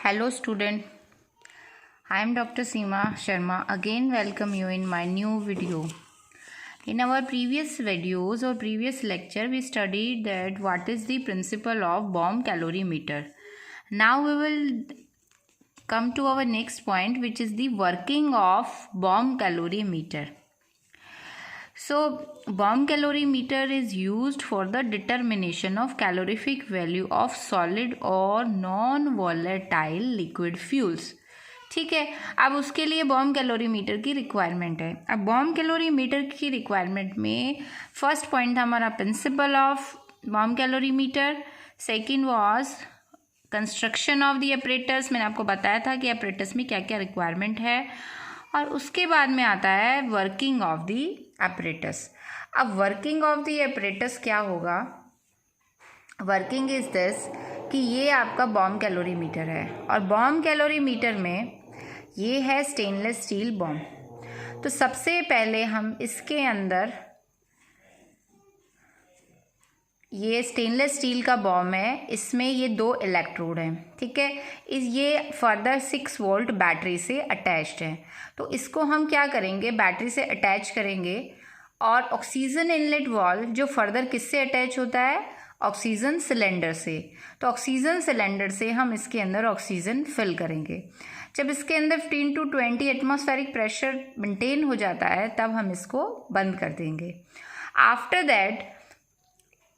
Hello student, I am Dr. Seema Sharma. Again welcome you in my new video. In our previous videos or previous lecture we studied that what is the principle of bomb calorimeter. Now we will come to our next point, which is the working of bomb calorimeter. So bomb calorimeter is used for the determination of calorific value of solid or non-volatile liquid fuels. ठीक है, अब उसके लिए bomb calorimeter की requirement है. अब bomb calorimeter की requirement में फर्स्ट पॉइंट था हमारा principle of bomb calorimeter. Second was construction of the apparatus. मैंने आपको बताया था कि एपरेटस में क्या क्या रिक्वायरमेंट है. और उसके बाद में आता है वर्किंग ऑफ द एपरेटस. अब वर्किंग ऑफ द एपरेटस क्या होगा? वर्किंग इज दिस कि ये आपका बॉम्ब कैलोरीमीटर है और बॉम्ब कैलोरीमीटर में ये है स्टेनलेस स्टील बॉम्ब. तो सबसे पहले हम इसके अंदर ये स्टेनलेस स्टील का बॉम्ब है, इसमें ये 2 इलेक्ट्रोड हैं. ठीक है, ये फर्दर 6 वोल्ट बैटरी से अटैच्ड है. तो इसको हम क्या करेंगे, बैटरी से अटैच करेंगे और ऑक्सीजन इनलेट वाल्व जो फर्दर किससे अटैच होता है, ऑक्सीजन सिलेंडर से. तो ऑक्सीजन सिलेंडर से हम इसके अंदर ऑक्सीजन फिल करेंगे. जब इसके अंदर 15 to 20 एटमॉस्फेरिक प्रेशर मेंटेन हो जाता है तब हम इसको बंद कर देंगे. आफ्टर दैट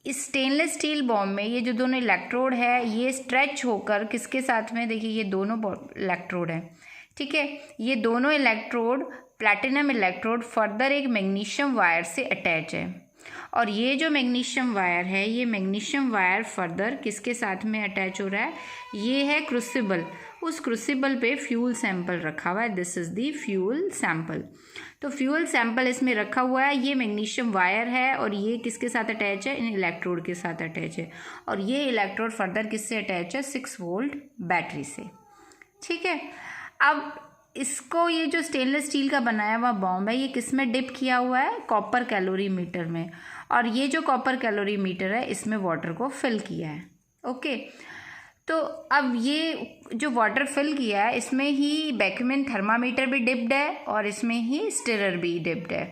इस स्टेनलेस स्टील बॉम्ब में ये जो दोनों इलेक्ट्रोड है ये स्ट्रेच होकर किसके साथ में, देखिए ये दोनों इलेक्ट्रोड हैं. ठीक है, ये दोनों इलेक्ट्रोड प्लैटिनम इलेक्ट्रोड फर्दर एक मैग्नीशियम वायर से अटैच है. और ये जो मैग्नीशियम वायर है, ये मैग्नीशियम वायर फर्दर किसके साथ में अटैच हो रहा है, ये है क्रूसिबल. उस क्रूसिबल पे फ्यूल सैंपल रखा हुआ है. This is the fuel sample. तो फ्यूल सैंपल इसमें रखा हुआ है. ये मैग्नीशियम वायर है और ये किसके साथ अटैच है, इन इलेक्ट्रोड के साथ अटैच है. और ये इलेक्ट्रोड फर्दर किससे अटैच है, 6 वोल्ट बैटरी से. ठीक है, अब इसको ये जो स्टेनलेस स्टील का बनाया हुआ बॉम्ब है ये किस में डिप किया हुआ है, कॉपर कैलोरीमीटर में. और ये जो कॉपर कैलोरीमीटर है इसमें वाटर को फिल किया है. ओके, तो अब ये जो वाटर फिल किया है इसमें ही वैक्यूम थर्मामीटर भी डिप्ड है और इसमें ही स्टिरर भी डिप्ड है.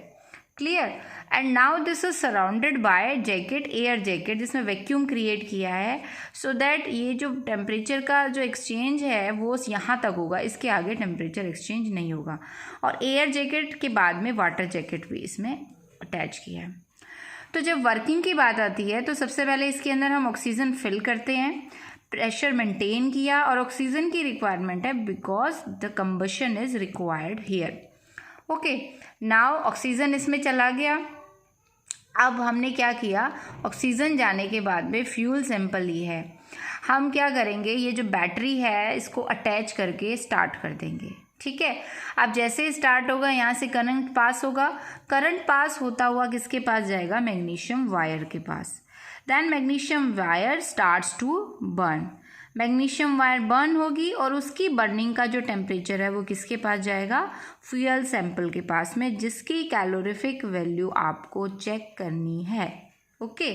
Clear. And now this is surrounded by jacket, air jacket, जिसमें वैक्यूम क्रिएट किया है सो दैट ये जो टेम्परेचर का जो एक्सचेंज है वो यहाँ तक होगा, इसके आगे टेम्परेचर एक्सचेंज नहीं होगा. और एयर जैकेट के बाद में वाटर जैकेट भी इसमें अटैच किया है. तो जब वर्किंग की बात आती है तो सबसे पहले इसके अंदर हम ऑक्सीजन फिल करते हैं, प्रेशर मेंटेन किया और ऑक्सीजन की रिक्वायरमेंट है because the combustion is required here. Okay, now oxygen इसमें चला गया. अब हमने क्या किया, ऑक्सीजन जाने के बाद में फ्यूल सैंपल ली है. हम क्या करेंगे, ये जो बैटरी है इसको अटैच करके स्टार्ट कर देंगे. ठीक है, अब जैसे ही स्टार्ट होगा यहाँ से करंट पास होगा. करंट पास होता हुआ किसके पास जाएगा, मैग्नीशियम वायर के पास. Then magnesium wire starts to burn. Magnesium wire burn होगी और उसकी बर्निंग का जो टेम्परेचर है वो किसके पास जाएगा, फ्यूल सैंपल के पास में, जिसकी कैलोरीफिक वैल्यू आपको चेक करनी है. Okay,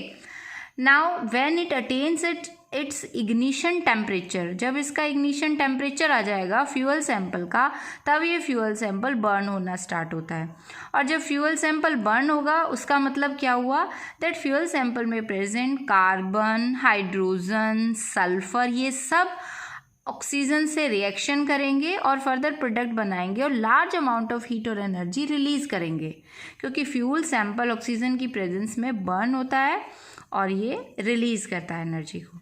now when it attains it's ignition temperature, जब इसका इग्निशन टेम्परेचर आ जाएगा फ्यूल सैंपल का तब ये फ्यूल सैंपल बर्न होना स्टार्ट होता है. और जब फ्यूल सैंपल बर्न होगा उसका मतलब क्या हुआ, दैट फ्यूल सैंपल में प्रेजेंट कार्बन, हाइड्रोजन, सल्फर, ये सब ऑक्सीजन से रिएक्शन करेंगे और फर्दर प्रोडक्ट बनाएंगे और लार्ज अमाउंट ऑफ हीट और एनर्जी रिलीज करेंगे, क्योंकि फ्यूल सैंपल ऑक्सीजन की प्रेजेंस में बर्न होता है और ये रिलीज करता है एनर्जी को.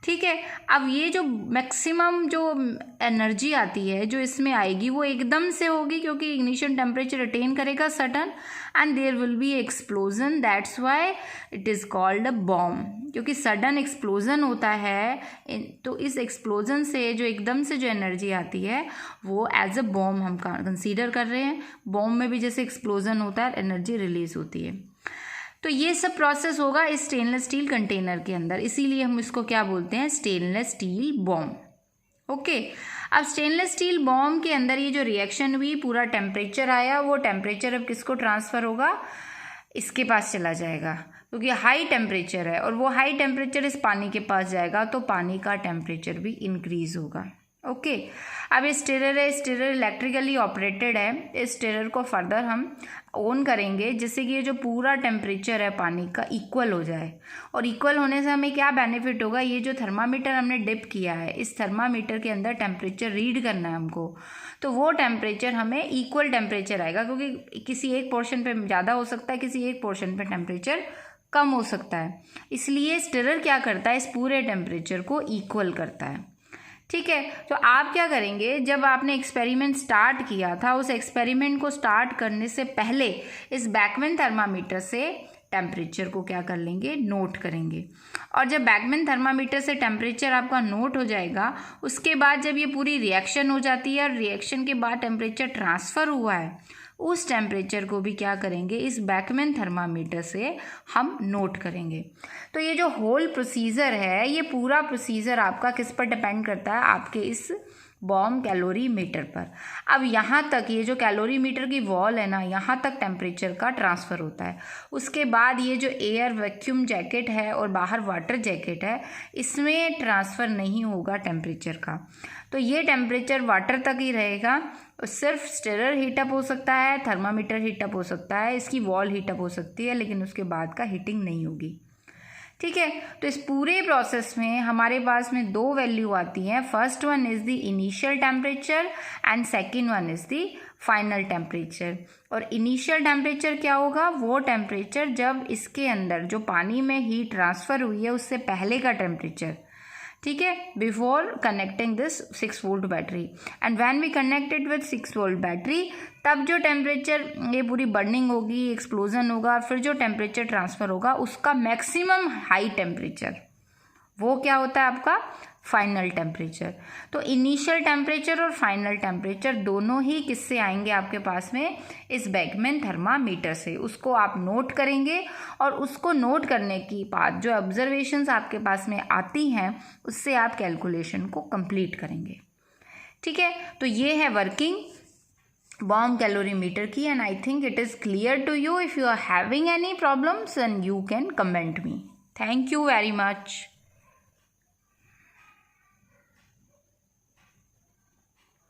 ठीक है, अब ये जो मैक्सिमम जो एनर्जी आती है जो इसमें आएगी वो एकदम से होगी क्योंकि इग्निशन टेम्परेचर अटेन करेगा sudden and there will be explosion. That's why it is called a bomb, क्योंकि सडन एक्सप्लोजन होता है. तो इस एक्सप्लोजन से जो एकदम से जो एनर्जी आती है वो एज अ बॉम्ब हम कंसीडर कर रहे हैं. बॉम्ब में भी जैसे एक्सप्लोजन होता है एनर्जी रिलीज होती है. तो ये सब प्रोसेस होगा इस स्टेनलेस स्टील कंटेनर के अंदर, इसीलिए हम इसको क्या बोलते हैं, स्टेनलेस स्टील बॉम्ब. ओके, अब स्टेनलेस स्टील बॉम्ब के अंदर ये जो रिएक्शन हुई, पूरा टेम्परेचर आया, वो टेम्परेचर अब किसको ट्रांसफ़र होगा, इसके पास चला जाएगा क्योंकि हाई टेम्परेचर है और वो हाई टेम्परेचर इस पानी के पास जाएगा तो पानी का टेम्परेचर भी इंक्रीज़ होगा. ओके। अब स्टिरर है, स्टिरर इलेक्ट्रिकली ऑपरेटेड है। इस स्टिरर को फर्दर हम ऑन करेंगे जिससे कि ये जो पूरा टेम्परेचर है पानी का इक्वल हो जाए। और इक्वल होने से हमें क्या बेनिफिट होगा, ये जो थर्मामीटर हमने डिप किया है, इस थर्मामीटर के अंदर टेम्परेचर रीड करना है हमको, तो वो टेम्परेचर हमें इक्वल टेम्परेचर आएगा, क्योंकि किसी एक पोर्शन पे ज़्यादा हो सकता है, किसी एक पोर्शन पे टेम्परेचर कम हो सकता है। इसलिए स्टिरर क्या करता है, इस पूरे टेम्परेचर को इक्वल करता है। ठीक है, तो आप क्या करेंगे, जब आपने एक्सपेरिमेंट स्टार्ट किया था, उस एक्सपेरिमेंट को स्टार्ट करने से पहले इस बैकमैन थर्मामीटर से टेम्परेचर को क्या कर लेंगे, नोट करेंगे। और जब बैकमैन थर्मामीटर से टेम्परेचर आपका नोट हो जाएगा, उसके बाद जब ये पूरी रिएक्शन हो जाती है और रिएक्शन के बाद टेम्परेचर ट्रांसफ़र हुआ है, उस टेम्परेचर को भी क्या करेंगे, इस बैकमैन थर्मामीटर से हम नोट करेंगे। तो ये जो होल प्रोसीजर है, ये पूरा प्रोसीजर आपका किस पर डिपेंड करता है, आपके इस बॉम कैलोरी मीटर पर। अब यहाँ तक ये जो कैलोरी मीटर की वॉल है ना, यहाँ तक टेम्परेचर का ट्रांसफ़र होता है। उसके बाद ये जो एयर वैक्यूम जैकेट है और बाहर वाटर जैकेट है, इसमें ट्रांसफ़र नहीं होगा टेम्परेचर का। तो ये टेम्परेचर वाटर तक ही रहेगा। सिर्फ स्टिरर हीटअप हो सकता है, थर्मामीटर हीटअप हो सकता है, इसकी वॉल हीटअप हो सकती है, लेकिन उसके बाद का हीटिंग नहीं होगी। ठीक है, तो इस पूरे प्रोसेस में हमारे पास में दो वैल्यू आती हैं। First one is the initial temperature and second one is the final temperature. और इनिशियल टेम्परेचर क्या होगा, वो टेम्परेचर जब इसके अंदर जो पानी में हीट ट्रांसफ़र हुई है उससे पहले का टेम्परेचर। ठीक है, before connecting this 6 volt battery. And when we connected with 6 volt battery, तब जो टेम्परेचर ये पूरी बर्निंग होगी, एक्सप्लोजन होगा, फिर जो टेम्परेचर ट्रांसफ़र होगा उसका मैक्सिमम हाई टेम्परेचर, वो क्या होता है आपका फाइनल टेम्परेचर। तो इनिशियल टेम्परेचर और फाइनल टेम्परेचर दोनों ही किससे आएंगे आपके पास में, इस बैकमैन थर्मामीटर से। उसको आप नोट करेंगे और उसको नोट करने की बाद जो ऑब्जर्वेशंस आपके पास में आती हैं, उससे आप कैलकुलेशन को कंप्लीट करेंगे। ठीक है, तो ये है वर्किंग बॉम कैलोरीमीटर की। And I think it is clear to you. If you are having any problems and you can comment me. Thank you very much.